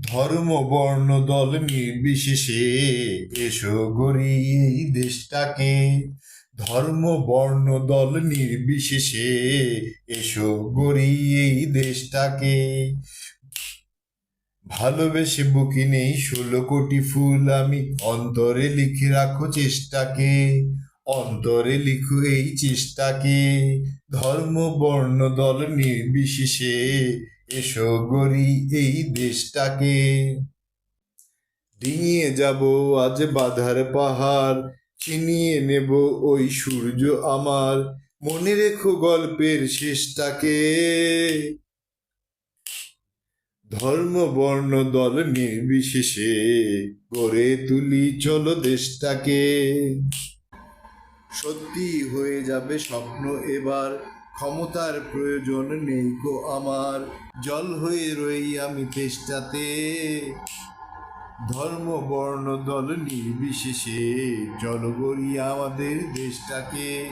ধর্ম বর্ণ দল নির্বিশেষে এসো গড়ি এই দেশটাকে। ধর্ম বর্ণ দল নির্বিশেষে এসো গড়ি এই দেশটাকে। ভালোবেসে বুকে নেই 16 কোটি ফুল, আমি অন্তরে লিখে রাখো চেষ্টাকে। অন্তরে লিখো এই চেষ্টাকে। ধর্ম বর্ণ দল নির্বিশেষে এসো গড়ি এই দেশটাকে। ডিঙিয়ে যাব আজ বাধার পাহাড়, ছিনিয়ে নেব ওই সূর্য আমার। মনে রেখো গল্পের শেষটাকে। ধর্ম বর্ণ দল নির্বিশেষে গড়ে তুলি চলো দেশটাকে। সত্যি হয়ে যাবে স্বপ্ন এবার, ক্ষমতার প্রয়োজন নেই গো আমার। জল হয়ে রই আমি তেষ্টাতে। ধর্ম বর্ণ দল নির্বিশেষে চলো গড়ি আমাদের দেশটাকে।